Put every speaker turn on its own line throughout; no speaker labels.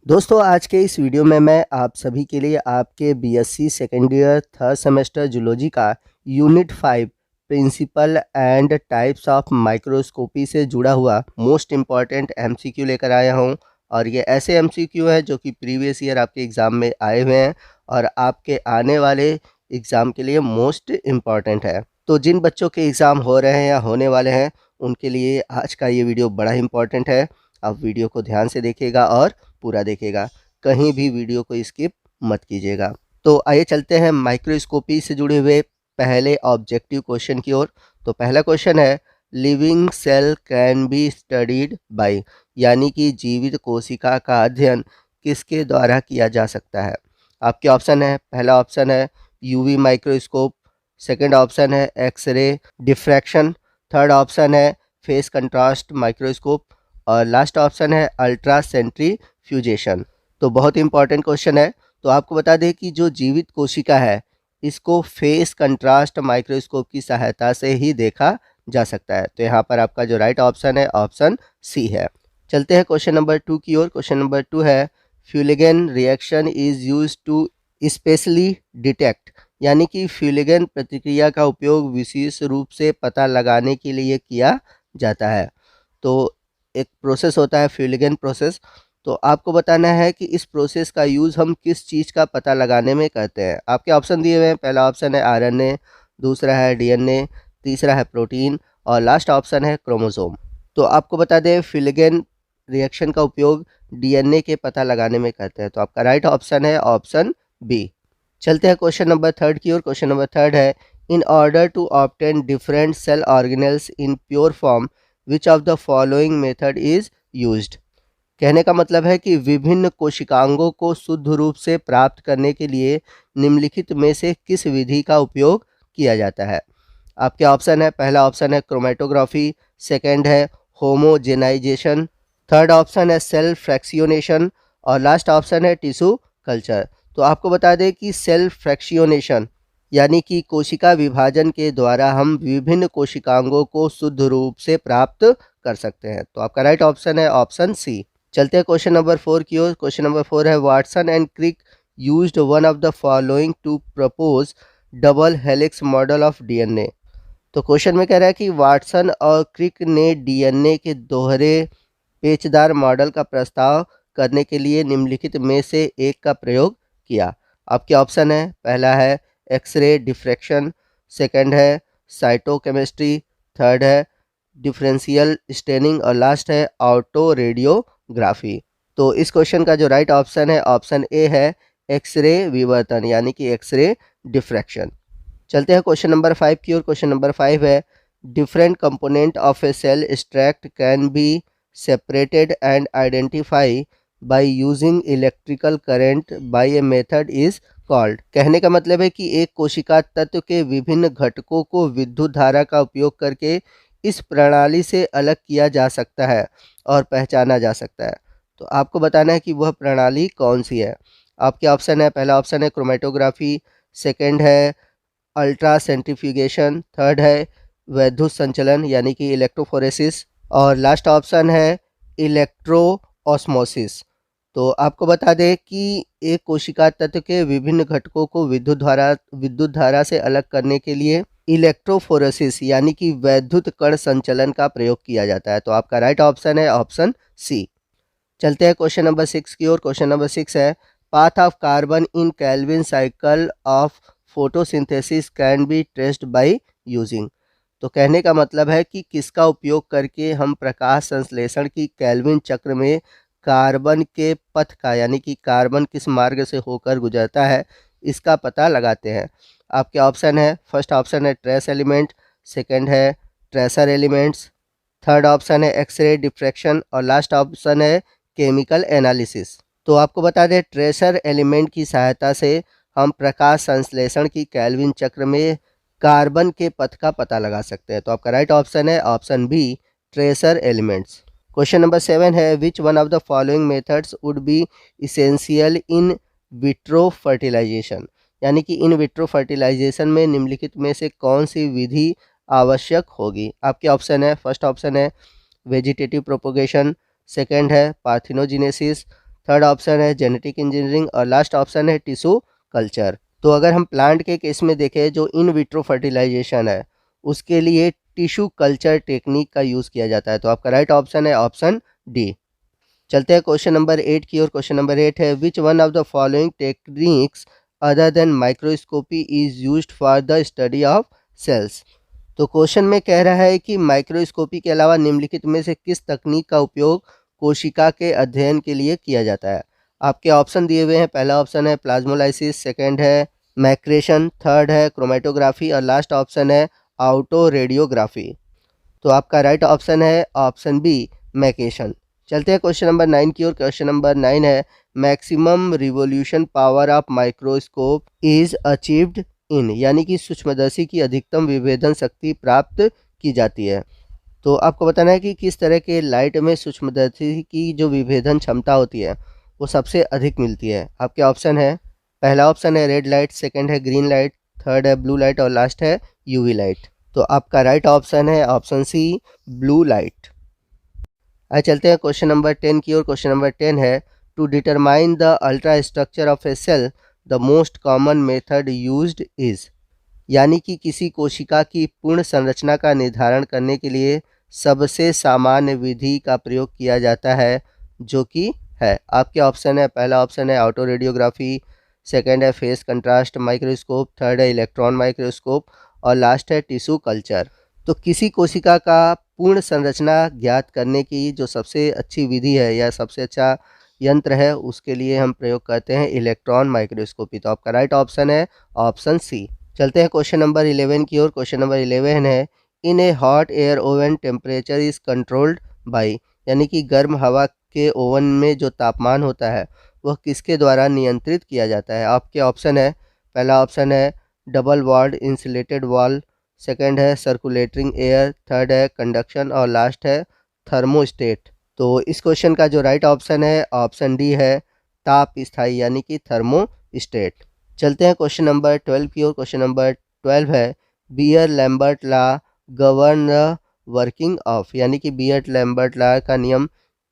दोस्तों आज के इस वीडियो में मैं आप सभी के लिए आपके BSc second year third semester zoology का unit 5 principle and types of microscopy से जुड़ा हुआ मोस्ट इम्पॉर्टेंट एमसीक्यू लेकर आया हूं। और ये ऐसे एमसीक्यू है जो कि प्रीवियस ईयर आपके एग्ज़ाम में आए हुए हैं और आपके आने वाले एग्ज़ाम के लिए मोस्ट इम्पॉर्टेंट है। तो जिन बच्चों के एग्ज़ाम हो रहे हैं या होने वाले हैं उनके लिए आज का ये वीडियो बड़ा इम्पॉर्टेंट है। आप वीडियो को ध्यान से देखिएगा और पूरा देखेगा, कहीं भी वीडियो को स्किप मत कीजिएगा। तो आइए चलते हैं माइक्रोस्कोपी से जुड़े हुए पहले ऑब्जेक्टिव क्वेश्चन की ओर। तो पहला क्वेश्चन है living cell can be studied by, यानी कि जीवित कोशिका का अध्ययन किसके द्वारा किया जा सकता है। आपके ऑप्शन है, पहला ऑप्शन है यूवी माइक्रोस्कोप, सेकंड ऑप्शन है एक्सरे डिफ्रैक्शन, थर्ड ऑप्शन है फेस कंट्रास्ट माइक्रोस्कोप और लास्ट ऑप्शन है अल्ट्रा सेंट्रीफ्यूजेशन। तो बहुत इंपॉर्टेंट क्वेश्चन है। तो आपको बता दें कि जो जीवित कोशिका है इसको फेस कंट्रास्ट माइक्रोस्कोप की सहायता से ही देखा जा सकता है। तो यहाँ पर आपका जो राइट ऑप्शन है ऑप्शन सी है। चलते हैं क्वेश्चन नंबर 2 की ओर। क्वेश्चन नंबर 2 है Feulgen reaction is use to specially detect, यानी कि फ्यूलिगेन प्रतिक्रिया का उपयोग विशेष रूप से पता लगाने के लिए किया जाता है। तो एक प्रोसेस होता है फ्यूलिगेन प्रोसेस। तो आपको बताना है कि इस प्रोसेस का यूज़ हम किस चीज़ का पता लगाने में करते हैं। आपके ऑप्शन दिए हुए हैं, पहला ऑप्शन है आरएनए, दूसरा है डीएनए, तीसरा है प्रोटीन और लास्ट ऑप्शन है क्रोमोसोम। तो आपको बता दें फ्यूलिगेन रिएक्शन का उपयोग डीएनए के पता लगाने में करते हैं। तो आपका राइट ऑप्शन है ऑप्शन बी। चलते हैं क्वेश्चन नंबर 3 की ओर। क्वेश्चन नंबर 3 है in order to obtain different cell organelles in pure form which of the following method is used. कहने का मतलब है कि विभिन्न कोशिकांगों को शुद्ध रूप से प्राप्त करने के लिए निम्नलिखित में से किस विधि का उपयोग किया जाता है। आपके ऑप्शन है, पहला ऑप्शन है क्रोमेटोग्राफी, सेकंड है होमोजेनाइजेशन, थर्ड ऑप्शन है सेल फ्रैक्शियोनेशन और लास्ट ऑप्शन है टिश्यू कल्चर। तो आपको बता दें कि सेल फ्रैक्शियोनेशन यानी कि कोशिका विभाजन के द्वारा हम विभिन्न कोशिकांगों को शुद्ध रूप से प्राप्त कर सकते हैं। तो आपका राइट ऑप्शन है ऑप्शन सी। चलते हैं क्वेश्चन नंबर 4 की ओर। क्वेश्चन नंबर 4 है Watson and Crick used one of the following to propose double helix model of DNA. तो क्वेश्चन में कह रहा है कि वाटसन और क्रिक ने डीएनए के दोहरे पेचदार मॉडल का प्रस्ताव करने के लिए निम्नलिखित में से एक का प्रयोग किया। आपके ऑप्शन है, पहला है एक्सरे डिफ्रैक्शन, सेकंड है साइटोकेमिस्ट्री, थर्ड है डिफरेंशियल स्टेनिंग और लास्ट है ऑटो रेडियोग्राफी। तो इस क्वेश्चन का जो राइट ऑप्शन है ऑप्शन ए है एक्सरे विवर्तन, यानी कि एक्सरे डिफ्रैक्शन। चलते हैं क्वेश्चन नंबर 5 की ओर। क्वेश्चन नंबर 5 है different component of a cell extract can be separated and identify by using electrical current by a method is called. कहने का मतलब है कि एक कोशिका तत्व के विभिन्न घटकों को विद्युत धारा का उपयोग करके इस प्रणाली से अलग किया जा सकता है और पहचाना जा सकता है। तो आपको बताना है कि वह प्रणाली कौन सी है। आपके ऑप्शन है, पहला ऑप्शन है क्रोमेटोग्राफी, सेकंड है अल्ट्रा सेंट्रीफ्यूगेशन, थर्ड है वैद्युत संचलन यानी कि इलेक्ट्रोफोरेसिस और लास्ट ऑप्शन है इलेक्ट्रो ऑस्मोसिस। तो आपको बता दें कि एक कोशिका तत्व के विभिन्न घटकों को विद्युत धारा से अलग करने के लिए इलेक्ट्रोफोरेसिस यानी कि वैद्युत कण संचलन का प्रयोग किया जाता है। तो आपका राइट ऑप्शन है ऑप्शन सी। चलते हैं क्वेश्चन नंबर 6 की ओर। क्वेश्चन नंबर 6 है path of carbon in Calvin cycle of photosynthesis can be traced by using. तो कहने का मतलब है कि किसका उपयोग करके हम प्रकाश संश्लेषण की केल्विन चक्र में कार्बन के पथ का, यानी कि कार्बन किस मार्ग से होकर गुजरता है, इसका पता लगाते हैं। आपके ऑप्शन है, फर्स्ट ऑप्शन है ट्रेस एलिमेंट, सेकंड है ट्रेसर एलिमेंट्स, थर्ड ऑप्शन है एक्सरे डिफ्रैक्शन और लास्ट ऑप्शन है केमिकल एनालिसिस। तो आपको बता दें ट्रेसर एलिमेंट की सहायता से हम प्रकाश संश्लेषण की केल्विन चक्र में कार्बन के पथ का पता लगा सकते हैं। तो आपका राइट ऑप्शन है option B tracer elements. Question number 7 है which one of the following methods would be essential in vitro fertilization, यानी कि इन विट्रो फर्टिलाइजेशन में निम्नलिखित में से कौन सी विधि आवश्यक होगी। आपके ऑप्शन है, फर्स्ट ऑप्शन है वेजिटेटिव प्रोपोगेशन, सेकंड है पार्थिनोजेनेसिस, थर्ड ऑप्शन है जेनेटिक इंजीनियरिंग और लास्ट ऑप्शन है टिश्यू कल्चर। तो अगर हम प्लांट के केस में देखें जो इन विट्रो फर्टिलाइजेशन है उसके लिए टिश्यू कल्चर टेक्निक का यूज़ किया जाता है। तो आपका राइट ऑप्शन है ऑप्शन डी। चलते हैं क्वेश्चन नंबर 8 की ओर। क्वेश्चन नंबर 8 है which one of the following techniques other than microscopy is used for the study of cells. तो क्वेश्चन में कह रहा है कि माइक्रोस्कोपी के अलावा निम्नलिखित में से किस तकनीक का उपयोग कोशिका के अध्ययन के लिए किया जाता है। आपके ऑप्शन दिए हुए हैं। पहला ऑप्शन है प्लाज्मोलाइसिस, सेकंड है मैक्रेशन, थर्ड है क्रोमेटोग्राफी और लास्ट ऑप्शन है ऑटो रेडियोग्राफी। तो आपका राइट ऑप्शन है ऑप्शन बी मैकेशन। चलते हैं क्वेश्चन नंबर 9 की ओर। क्वेश्चन नंबर 9 है maximum revolution power of microscope is achieved in, यानी कि सूक्ष्मदर्शी की अधिकतम विभेदन शक्ति प्राप्त की जाती है। तो आपको बताना है कि किस तरह के लाइट में सूक्ष्मदर्शी की जो विभेदन क्षमता होती है वो सबसे अधिक मिलती है। आपके ऑप्शन है। पहला ऑप्शन है रेड लाइट, सेकंड है ग्रीन लाइट, थर्ड है ब्लू लाइट और लास्ट है यूवी लाइट। तो आपका राइट ऑप्शन है ऑप्शन सी ब्लू लाइट। आइए चलते हैं क्वेश्चन नंबर 10 की ओर। क्वेश्चन नंबर 10 है to determine the ultra structure of a cell the most common method used is, यानी कि किसी कोशिका की पूर्ण संरचना का निर्धारण करने के लिए सबसे सामान्य विधि का प्रयोग किया जाता है जो कि है। आपके ऑप्शन है। पहला ऑप्शन है ऑटो रेडियोग्राफी, सेकंड है फेस कंट्रास्ट माइक्रोस्कोप, थर्ड है इलेक्ट्रॉन माइक्रोस्कोप और लास्ट है टिश्यू कल्चर। तो किसी कोशिका का पूर्ण संरचना ज्ञात करने की जो सबसे अच्छी विधि है या सबसे अच्छा यंत्र है उसके लिए हम प्रयोग करते हैं इलेक्ट्रॉन माइक्रोस्कोपी। तो आपका राइट ऑप्शन है ऑप्शन सी। चलते हैं क्वेश्चन नंबर 11 की ओर। क्वेश्चन नंबर 11 है in a hot air oven temperature is controlled by, यानी कि गर्म हवा के ओवन में जो तापमान होता है वह किसके द्वारा नियंत्रित किया जाता है। आपके ऑप्शन है। पहला ऑप्शन है double walled insulated wall, second है सर्कुलेटिंग एयर, थर्ड है कंडक्शन और लास्ट है थर्मोस्टेट। तो इस क्वेश्चन का जो राइट ऑप्शन है ऑप्शन डी है ताप स्थायी, यानी कि थर्मोस्टेट। चलते हैं क्वेश्चन नंबर 12 की ओर। क्वेश्चन नंबर 12 है Beer Lambert law govern the working of, यानी कि बियर लैम्बर्ट लॉ का नियम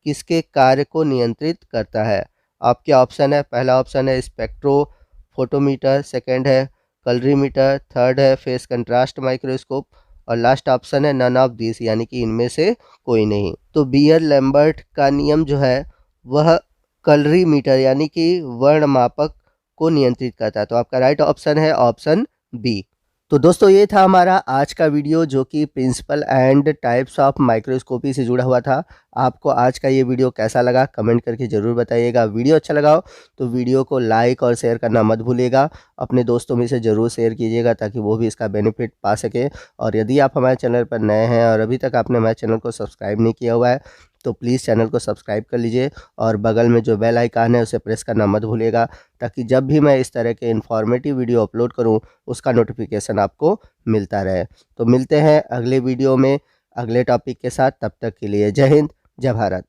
किसके कार्य को नियंत्रित करता है। आपके ऑप्शन है। पहला ऑप्शन है स्पेक्ट्रो फोटोमीटर, सेकंड है कलरीमीटर, थर्ड है फेस कंट्रास्ट माइक्रोस्कोप और लास्ट ऑप्शन है नन ऑफ दिस, यानी कि इनमें से कोई नहीं। तो बियर लैम्बर्ट का नियम जो है वह कलरीमीटर यानी कि वर्णमापक को नियंत्रित करता है। तो आपका राइट ऑप्शन है ऑप्शन बी। तो दोस्तों ये था हमारा आज का वीडियो जो कि principle and types of microscopy से जुड़ा हुआ था। आपको आज का ये वीडियो कैसा लगा कमेंट करके ज़रूर बताइएगा। वीडियो अच्छा लगा हो तो वीडियो को लाइक और शेयर करना मत भूलिएगा। अपने दोस्तों में से ज़रूर शेयर कीजिएगा ताकि वो भी इसका बेनिफिट पा सके। और यदि आप हमारे चैनल पर नए हैं और अभी तक आपने हमारे चैनल को सब्सक्राइब नहीं किया हुआ है तो प्लीज़ चैनल को सब्सक्राइब कर लीजिए और बगल में जो बेल आइकन है उसे प्रेस करना मत भूलिएगा ताकि जब भी मैं इस तरह के इन्फॉर्मेटिव वीडियो अपलोड करूं उसका नोटिफिकेशन आपको मिलता रहे। तो मिलते हैं अगले वीडियो में अगले टॉपिक के साथ। तब तक के लिए जय हिंद, जय भारत।